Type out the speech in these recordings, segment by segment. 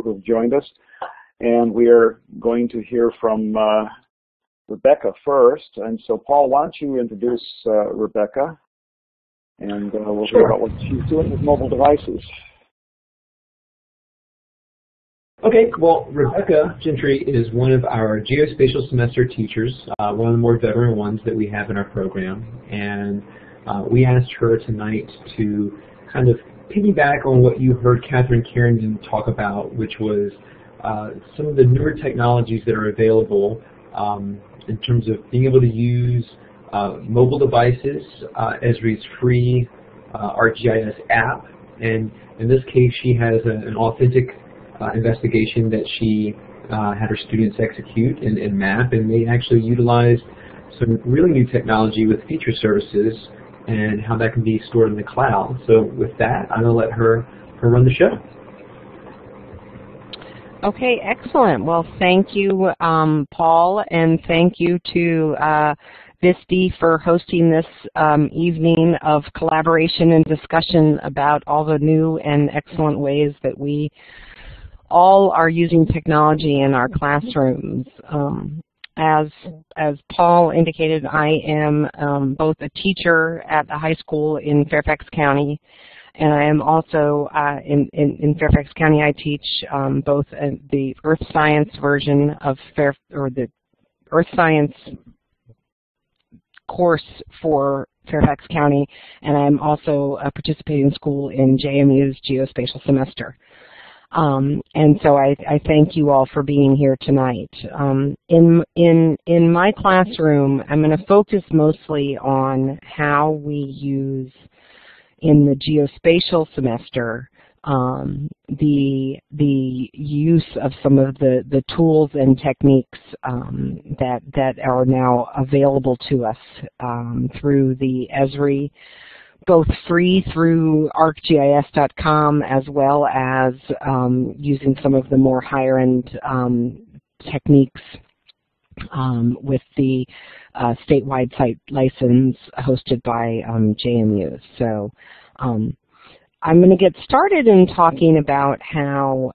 you who have joined us. And we are going to hear from Rebecca first. And so, Paul, why don't you introduce Rebecca, and we'll hear about what she's doing with mobile devices. Okay, well, Rebecca Gentry is one of our Geospatial Semester teachers, one of the more veteran ones that we have in our program. And we asked her tonight to kind of piggyback on what you heard Catherine Herndon talk about, which was some of the newer technologies that are available in terms of being able to use mobile devices, Esri's free ArcGIS app. And in this case, she has an authentic investigation that she had her students execute and map, and they actually utilized some really new technology with feature services and how that can be stored in the cloud. So with that, I'm going to let her run the show. Okay, excellent. Well, thank you, Paul, and thank you to VSTE for hosting this evening of collaboration and discussion about all the new and excellent ways that we all are using technology in our classrooms. As Paul indicated, I am both a teacher at the high school in Fairfax County, and I am also in Fairfax County. I teach both the Earth Science version of the Earth Science course for Fairfax County, and I'm also participating in school in JMU's Geospatial Semester. And so I thank you all for being here tonight. In my classroom, I'm going to focus mostly on how we use in the geospatial semester the use of some of the tools and techniques that are now available to us through the Esri, both free through arcgis.com as well as using some of the more higher-end techniques with the statewide site license hosted by JMU. So I'm going to get started in talking about how,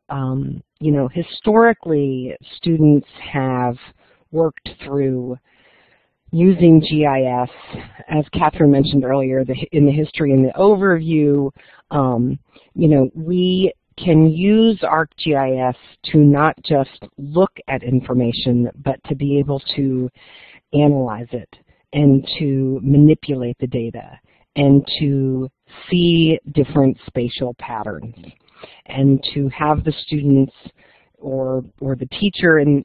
historically students have worked through using GIS, as Catherine mentioned earlier, in the history and the overview. We can use ArcGIS to not just look at information, but to be able to analyze it and to manipulate the data and to see different spatial patterns and to have the students or the teacher in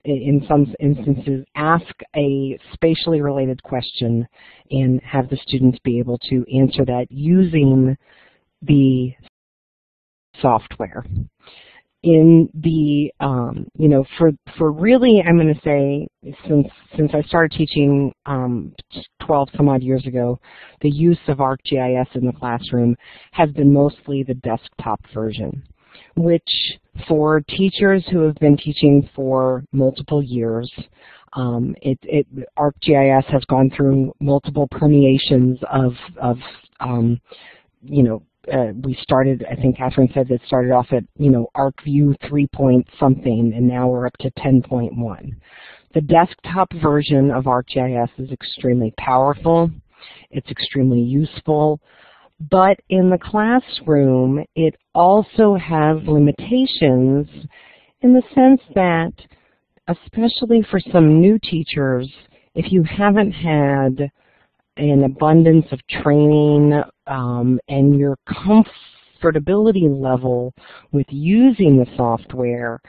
some instances ask a spatially related question and have the students be able to answer that using the software. In the, for really, I'm going to say, since I started teaching 12 some odd years ago, the use of ArcGIS in the classroom has been mostly the desktop version, which for teachers who have been teaching for multiple years, ArcGIS has gone through multiple permeations of we started, I think Catherine said that started off at, ArcView 3 point something, and now we're up to 10.1. The desktop version of ArcGIS is extremely powerful. It's extremely useful. But in the classroom, it also has limitations in the sense that, especially for some new teachers, if you haven't had an abundance of training and your comfortability level with using the software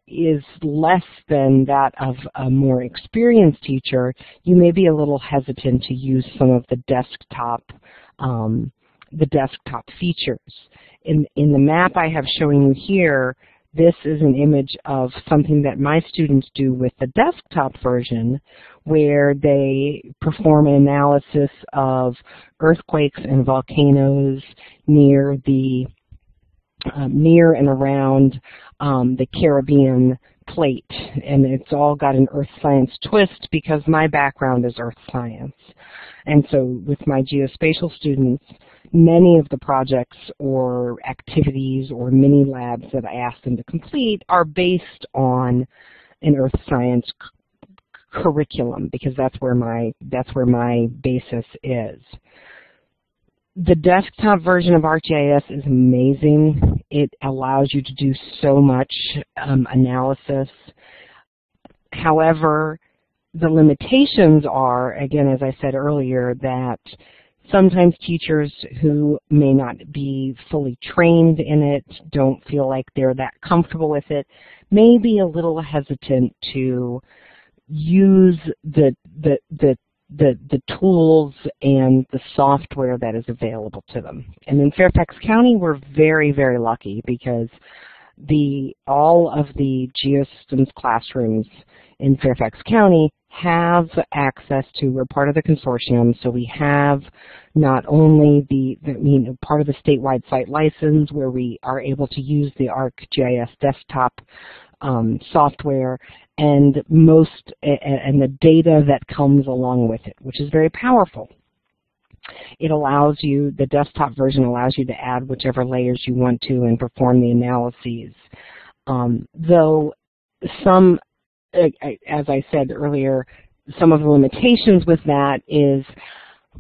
is less than that of a more experienced teacher, you may be a little hesitant to use some of the desktop features. In the map I have showing you here, this is an image of something that my students do with the desktop version, where they perform an analysis of earthquakes and volcanoes near and around the Caribbean plate. And it's all got an earth science twist because my background is earth science. And so with my geospatial students, many of the projects or activities or mini labs that I ask them to complete are based on an earth science curriculum, because that's where my basis is. The desktop version of ArcGIS is amazing. It allows you to do so much analysis. However, the limitations are, again, as I said earlier, that sometimes teachers who may not be fully trained in it, don't feel like they're that comfortable with it, may be a little hesitant to use the tools and the software that is available to them. And in Fairfax County, we're very, very lucky, because all of the Geosystems classrooms in Fairfax County have access to, we're part of the consortium, so we have not only part of the statewide site license where we are able to use the ArcGIS desktop software and the data that comes along with it, which is very powerful. It allows you, the desktop version allows you to add whichever layers you want to and perform the analyses. Though some, as I said earlier, some of the limitations with that is,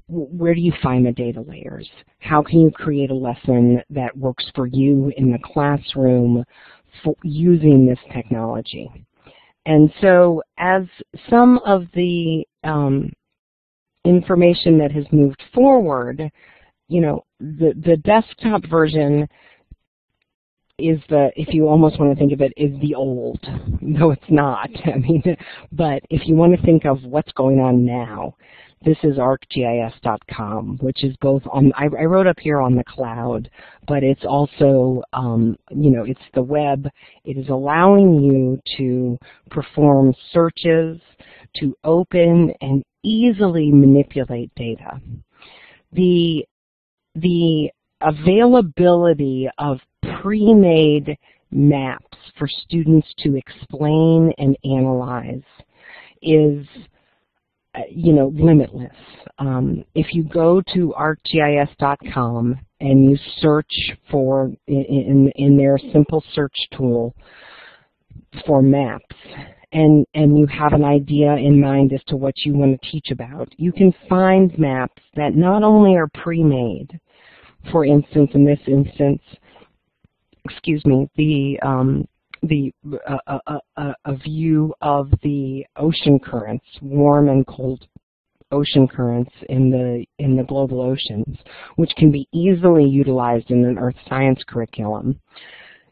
where do you find the data layers? How can you create a lesson that works for you in the classroom using this technology? And so as some of the information that has moved forward, the desktop version is if you almost want to think of it, is the old. No, it's not. But if you want to think of what's going on now, this is arcgis.com, which is both on, I wrote up here on the cloud, but it's also, it's the web. It is allowing you to perform searches, to open and easily manipulate data. The availability of pre-made maps for students to explain and analyze is limitless. If you go to arcgis.com and you search for, in their simple search tool for maps, and you have an idea in mind as to what you want to teach about, you can find maps that not only are pre-made. For instance, in this instance, a view of the ocean currents, warm and cold ocean currents in the global oceans, which can be easily utilized in an earth science curriculum.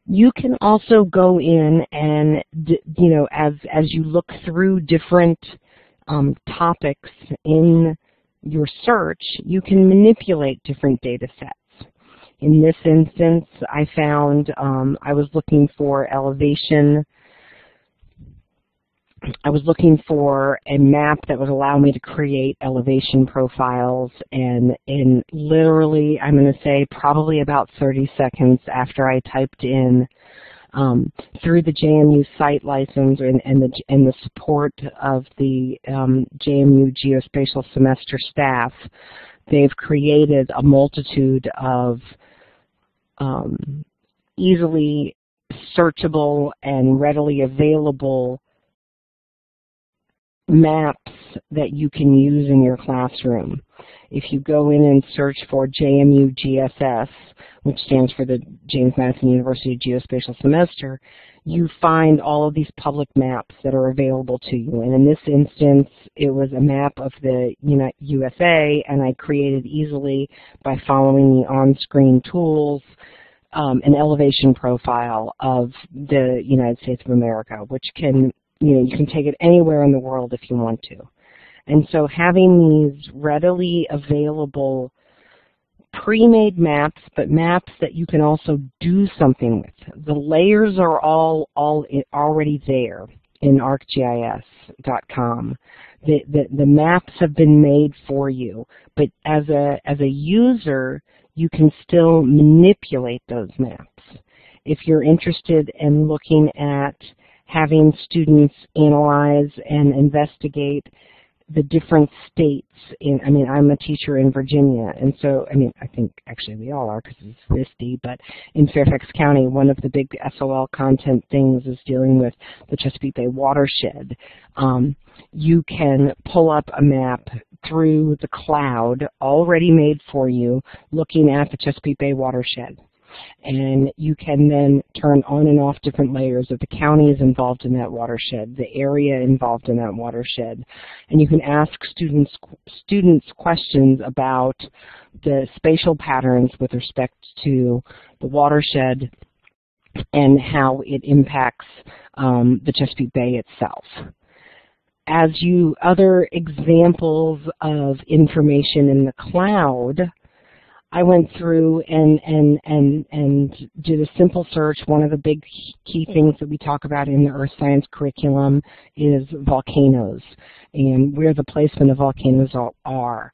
You can also go in and, as you look through different topics in your search, you can manipulate different data sets. In this instance, I found I was looking for elevation. I was looking for a map that would allow me to create elevation profiles, and in literally, I'm going to say probably about 30 seconds after I typed in through the JMU site license and the support of the JMU Geospatial Semester staff, they've created a multitude of easily searchable and readily available maps that you can use in your classroom. If you go in and search for JMU GSS, which stands for the James Madison University Geospatial Semester, you find all of these public maps that are available to you. And in this instance, it was a map of the USA, and I created easily, by following the on-screen tools, an elevation profile of the United States of America, which can, you can take it anywhere in the world if you want to. And so having these readily available pre-made maps, but maps that you can also do something with. The layers are all already there in arcgis.com. The maps have been made for you, but as a user, you can still manipulate those maps. If you're interested in looking at having students analyze and investigate the different states I mean, I'm a teacher in Virginia, and so, I mean, I think actually we all are because it's VSTE, but in Fairfax County, one of the big SOL content things is dealing with the Chesapeake Bay watershed. You can pull up a map through the cloud already made for you looking at the Chesapeake Bay watershed. And you can then turn on and off different layers of the counties involved in that watershed, the area involved in that watershed. And you can ask students questions about the spatial patterns with respect to the watershed and how it impacts the Chesapeake Bay itself. As other examples of information in the cloud, I went through and did a simple search. One of the big key things that we talk about in the earth science curriculum is volcanoes and where the placement of volcanoes are.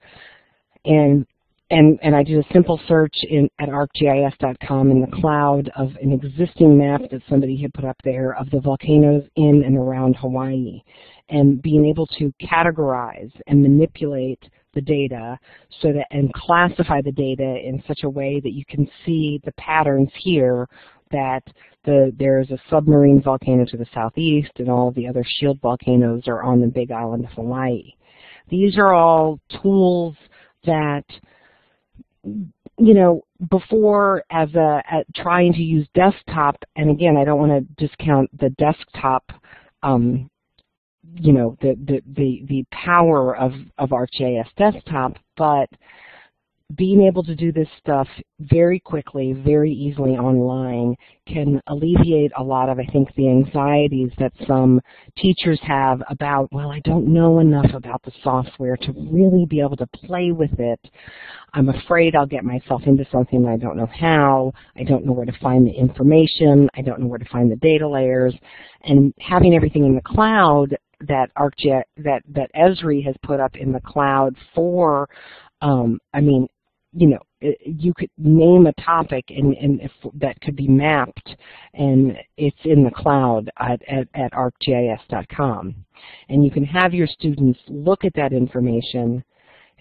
And I did a simple search at arcgis.com in the cloud of an existing map that somebody had put up there of the volcanoes in and around Hawaii, and being able to categorize and manipulate the data and classify the data in such a way that you can see the patterns here, that there's a submarine volcano to the southeast and all the other shield volcanoes are on the big island of Hawaii. These are all tools that, you know, before at trying to use desktop, and again, I don't want to discount the desktop you know, the power of ArcGIS Desktop, but being able to do this stuff very quickly, very easily online can alleviate a lot of, I think, the anxieties that some teachers have about, well, I don't know enough about the software to really be able to play with it. I'm afraid I'll get myself into something I don't know how. I don't know where to find the information. I don't know where to find the data layers. And having everything in the cloud that that Esri has put up in the cloud for, I mean, you know, you could name a topic and if that could be mapped, and it's in the cloud at arcgis.com. And you can have your students look at that information,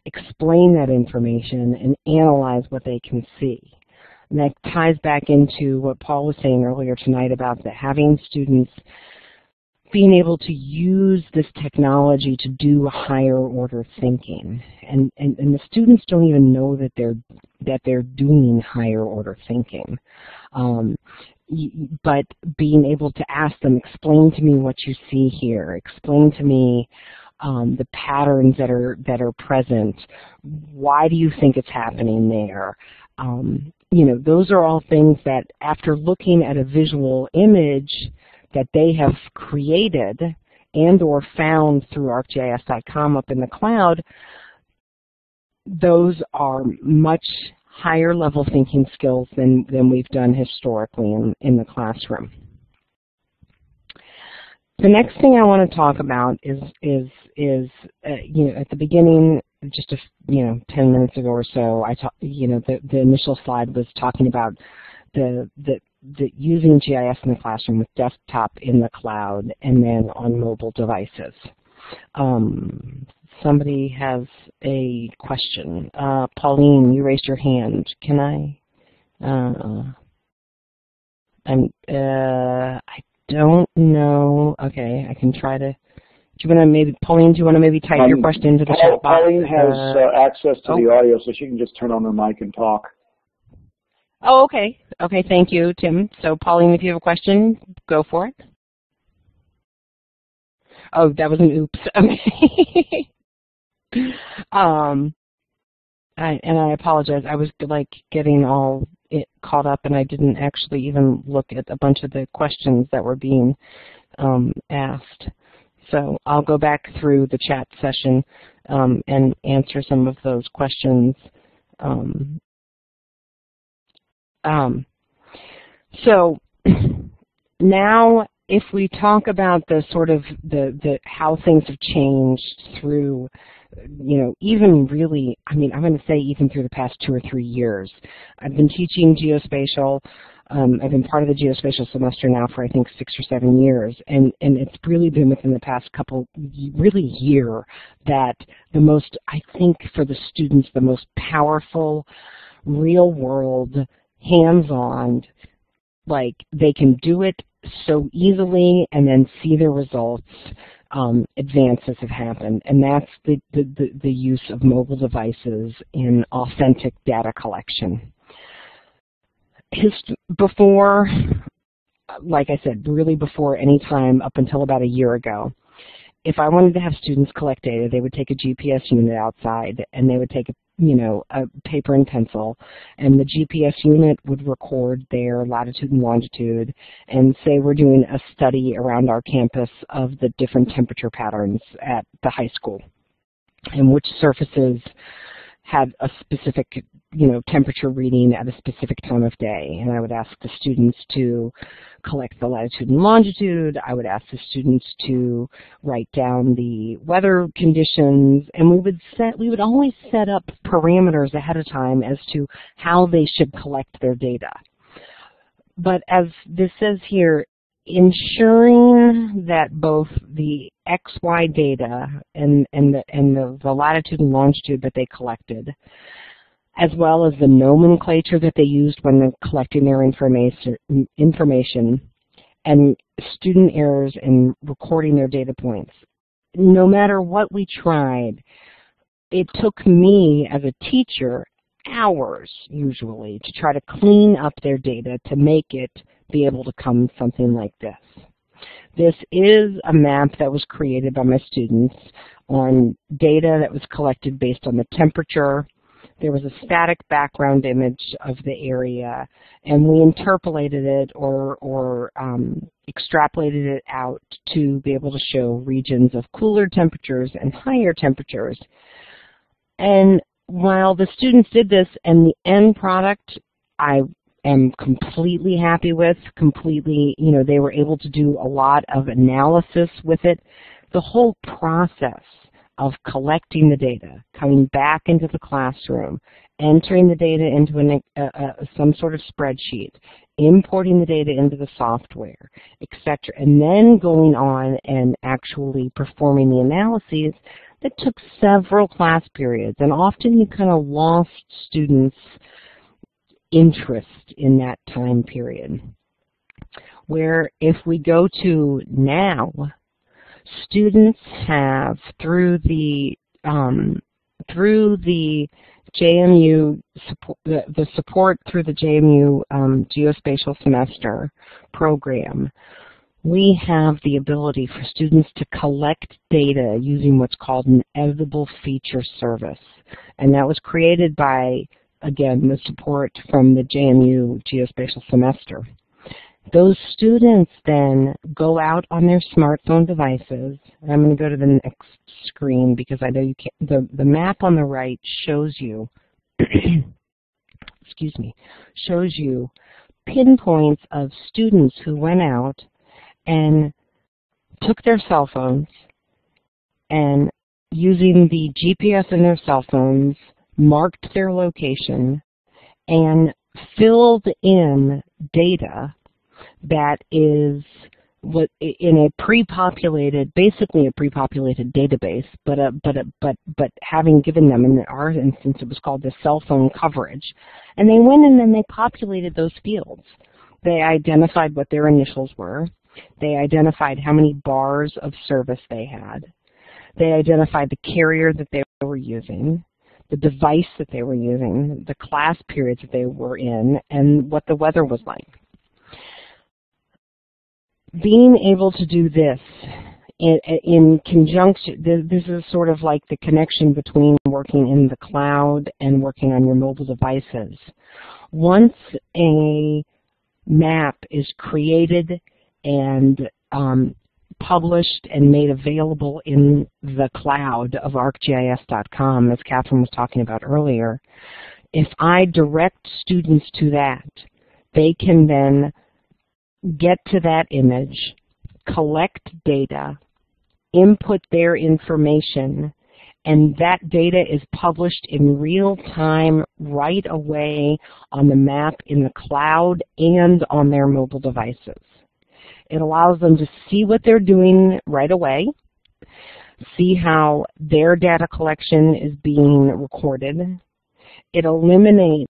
explain that information, and analyze what they can see. And that ties back into what Paul was saying earlier tonight about having students being able to use this technology to do higher order thinking, and the students don't even know that they're doing higher order thinking, but being able to ask them, explain to me what you see here, explain to me the patterns that are present, why do you think it's happening there? You know, those are all things that after looking at a visual image that they have created and or found through arcgis.com up in the cloud, those are much higher level thinking skills than we've done historically in the classroom. The next thing I want to talk about is you know, at the beginning, just 10 minutes ago or so, you know, the initial slide was talking about the using GIS in the classroom with desktop in the cloud and then on mobile devices. Somebody has a question. Pauline, you raised your hand. Can I don't know. Okay, I can try to. Do you want to maybe, Pauline? Do you want to maybe type your question into the chat box? Pauline has access to the audio, so she can just turn on her mic and talk. Oh, okay. Okay, thank you, Tim. So, Pauline, if you have a question, go for it. Oh, that was an oops. Okay. And I apologize. I was like getting all caught up, and I didn't actually even look at a bunch of the questions that were being asked. So I'll go back through the chat session and answer some of those questions. So now, if we talk about the sort of the how things have changed through, you know, even really, I mean, I'm going to say even through the past 2 or 3 years. I've been teaching geospatial I've been part of the Geospatial Semester now for I think 6 or 7 years, and it's really been within the past year that the most, I think for the students, the most powerful, real world, hands-on, like they can do it so easily and then see the results. Advances have happened, and that's the use of mobile devices in authentic data collection. Before, like I said, really before any time up until about a year ago, if I wanted to have students collect data, they would take a GPS unit outside, and they would take a paper and pencil, and the GPS unit would record their latitude and longitude, and say we're doing a study around our campus of the different temperature patterns at the high school, and which surfaces had a specific, temperature reading at a specific time of day. And I would ask the students to collect the latitude and longitude. I would ask the students to write down the weather conditions, and we would always set up parameters ahead of time as to how they should collect their data. But as this says here, ensuring that both the XY data and the latitude and longitude that they collected, as well as the nomenclature that they used when they're collecting their information, and student errors in recording their data points. No matter what we tried, it took me as a teacher hours, usually, to try to clean up their data to make it be able to come something like this. This is a map that was created by my students on data that was collected based on the temperature. There was a static background image of the area, and we interpolated it or extrapolated it out to be able to show regions of cooler temperatures and higher temperatures. And while the students did this, and the end product I am completely happy with, they were able to do a lot of analysis with it. The whole process of collecting the data, coming back into the classroom, entering the data into some sort of spreadsheet, importing the data into the software, etc., and then going on and actually performing the analyses, that took several class periods, and often you kind of lost students' interest in that time period. Where if we go to now, students have through the JMU support, the support through the JMU Geospatial Semester program, we have the ability for students to collect data using what's called an editable feature service, and that was created by, again, the support from the JMU Geospatial Semester. Those students then go out on their smartphone devices, and I'm going to go to the next screen because I know you can't, the map on the right shows you, excuse me, shows you pinpoints of students who went out and took their cell phones and using the GPS in their cell phones, marked their location, and filled in data that is what in a pre-populated, basically a pre-populated database, but having given them, in our instance, it was called the cell phone coverage, and they went in and they populated those fields. They identified what their initials were. They identified how many bars of service they had. They identified the carrier that they were using, the device that they were using, the class periods that they were in, and what the weather was like. Being able to do this in conjunction, this is sort of like the connection between working in the cloud and working on your mobile devices. Once a map is created and published and made available in the cloud of arcgis.com, as Catherine was talking about earlier, if I direct students to that, they can then get to that image, collect data, input their information, And that data is published in real time right away on the map in the cloud and on their mobile devices. It allows them to see what they're doing right away, see how their data collection is being recorded. It eliminates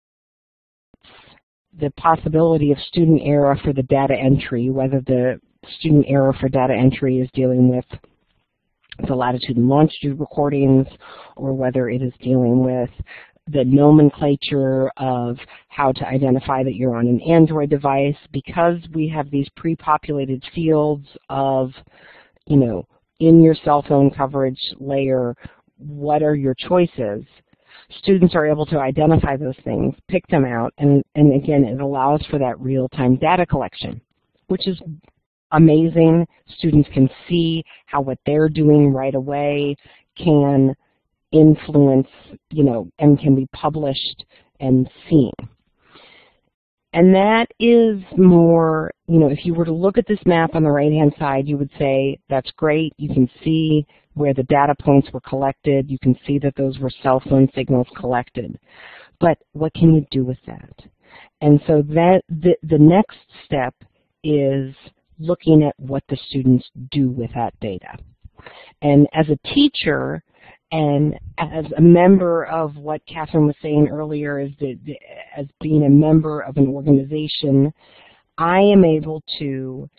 the possibility of student error for the data entry, whether the student error for data entry is dealing with the latitude and longitude recordings, or whether it is dealing with the nomenclature of how to identify that you're on an Android device. Because we have these pre-populated fields of, you know, in your cell phone coverage layer, what are your choices? Students are able to identify those things, pick them out, and again, it allows for that real-time data collection, which is amazing. Students can see how what they're doing right away can influence, you know, and can be published and seen. And that is more, you know, if you were to look at this map on the right-hand side, you would say, that's great. You can see where the data points were collected. You can see that those were cell phone signals collected. But what can you do with that? And so that the next step is looking at what the students do with that data. And as a teacher, and as a member of what Catherine was saying earlier, is that as being a member of an organization, I am able to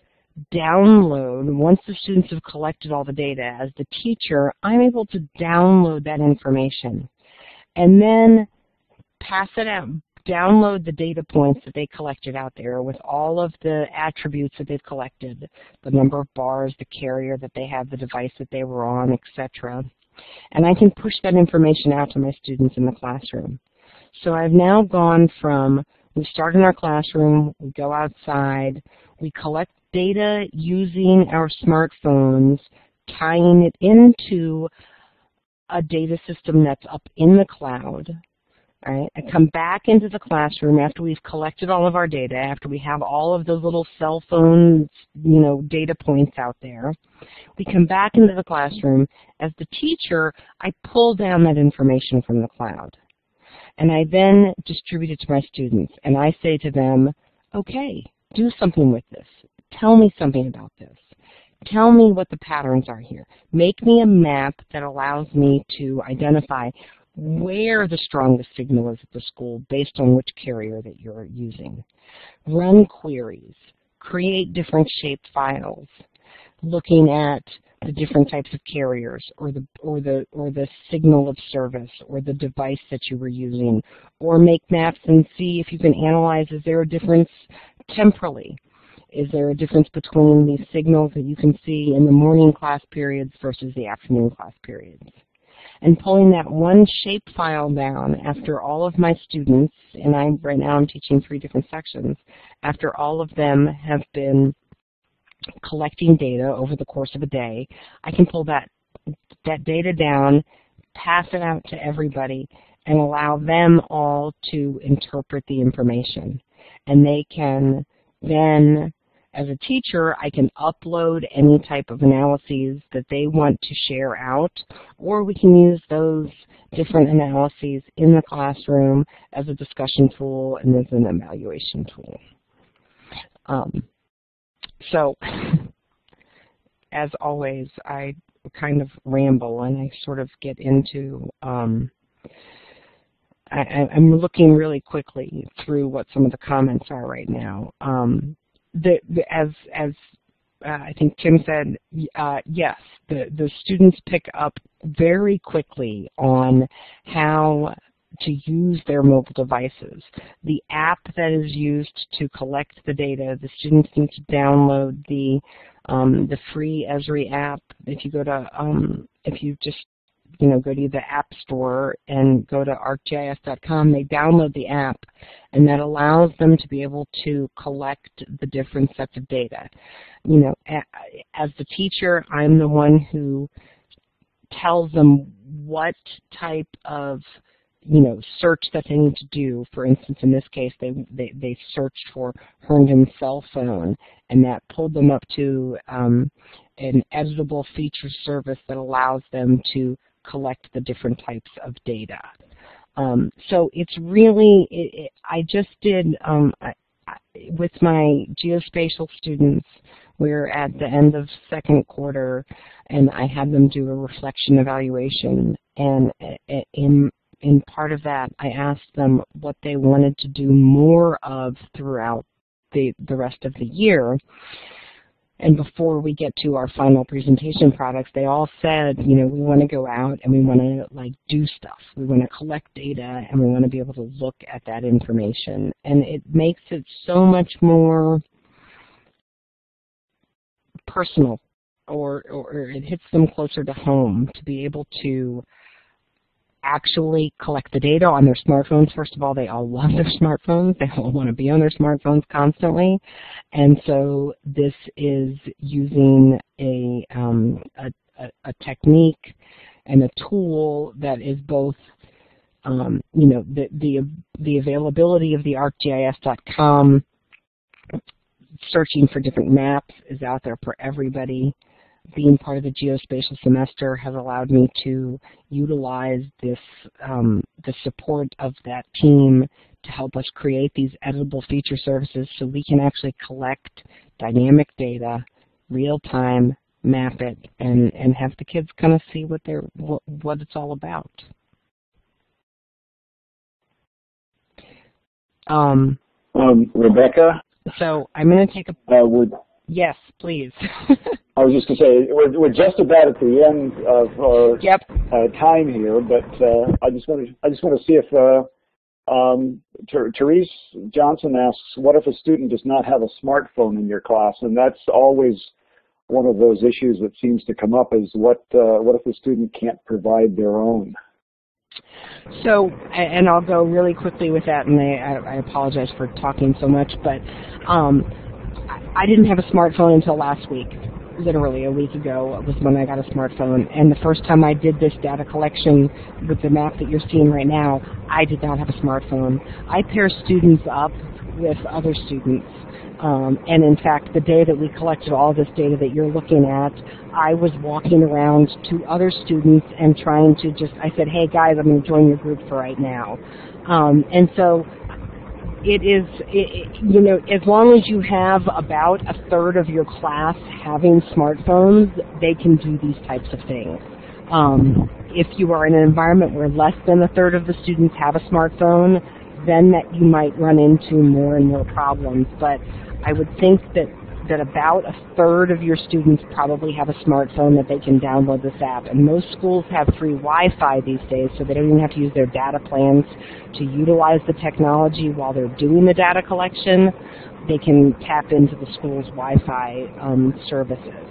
download, once the students have collected all the data, as the teacher, I'm able to download that information and then pass it out, download the data points that they collected out there with all of the attributes that they've collected, the number of bars, the carrier that they have, the device that they were on, etc. And I can push that information out to my students in the classroom. So I've now gone from, we start in our classroom, we go outside, we collect data using our smartphones, tying it into a data system that's up in the cloud. All right, I come back into the classroom after we've collected all of our data, after we have all of those little cell phone, you know, data points out there. We come back into the classroom. As the teacher, I pull down that information from the cloud. And I then distribute it to my students. And I say to them, okay, do something with this. Tell me something about this. Tell me what the patterns are here. Make me a map that allows me to identify where the strongest signal is at the school based on which carrier that you're using. Run queries. Create different shaped files looking at the different types of carriers, or the signal of service, or the device that you were using, or make maps and see if you can analyze, is there a difference temporally? Is there a difference between these signals that you can see in the morning class periods versus the afternoon class periods? And pulling that one shape file down after all of my students, and right now I'm teaching 3 different sections, after all of them have been collecting data over the course of a day, I can pull that data down, pass it out to everybody, and allow them all to interpret the information. And they can then, as a teacher, I can upload any type of analyses that they want to share out, or we can use those different analyses in the classroom as a discussion tool and as an evaluation tool. So, as always, I kind of ramble and I sort of get into, I'm looking really quickly through what some of the comments are right now. As I think Tim said, yes, the students pick up very quickly on how to use their mobile devices. The app that is used to collect the data, the students need to download the free Esri app. If you go to if you just go to the App Store and go to arcgis.com, they download the app, and that allows them to be able to collect the different sets of data. As the teacher, I'm the one who tells them what type of search that they need to do. For instance, in this case, they searched for Herndon cell phone, and that pulled them up to an editable feature service that allows them to collect the different types of data. So it's really, I just did, with my geospatial students, we're at the end of second quarter, and I had them do a reflection evaluation, and in part of that, I asked them what they wanted to do more of throughout the rest of the year. And before we get to our final presentation products, they all said, you know, we want to go out and we want to like do stuff. We want to collect data and we want to be able to look at that information. And it makes it so much more personal, or it hits them closer to home to be able to actually collect the data on their smartphones. First of all, they all love their smartphones. They all want to be on their smartphones constantly. And so this is using a technique and a tool that is both, you know, the availability of the ArcGIS.com, searching for different maps is out there for everybody. Being part of the Geospatial Semester has allowed me to utilize this, the support of that team to help us create these editable feature services so we can actually collect dynamic data, real time, map it, and have the kids kind of see what it's all about. Rebecca? So I'm going to take a... Yes, please. I was just going to say, we're just about at the end of our time here, but I just want to see if Therese Johnson asks, what if a student does not have a smartphone in your class? And that's always one of those issues that seems to come up, is what if the student can't provide their own? So, and I'll go really quickly with that, and I apologize for talking so much, but I didn't have a smartphone until last week. Literally a week ago was when I got a smartphone, and the first time I did this data collection with the map that you're seeing right now, I did not have a smartphone. I pair students up with other students, and in fact, the day that we collected all this data that you're looking at, I was walking around to other students and trying to I said, hey guys, I'm going to join your group for right now. And so it is, you know, as long as you have about a third of your class having smartphones, they can do these types of things. If you are in an environment where less than a third of the students have a smartphone, then that you might run into more and more problems. But I would think that about a third of your students probably have a smartphone that they can download this app. And most schools have free Wi-Fi these days, so they don't even have to use their data plans to utilize the technology while they're doing the data collection. They can tap into the school's Wi-Fi services.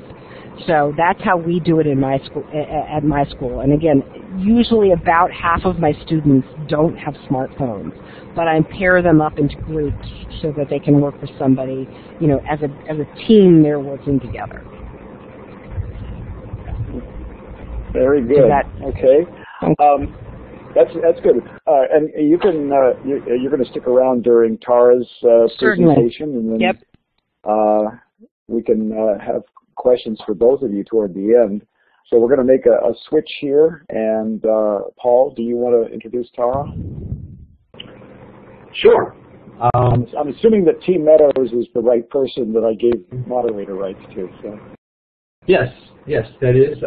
So that's how we do it in my school, at my school. And again, usually about half of my students don't have smartphones, but I pair them up into groups so that they can work with somebody. You know, as a team, they're working together. Very good. Okay. That's good. And you can you're going to stick around during Tara's presentation, and then we can have questions for both of you toward the end. So we're going to make a switch here, and Paul, do you want to introduce Tara? Sure. I'm assuming that Team Meadows is the right person that I gave moderator rights to. So. Yes, that is.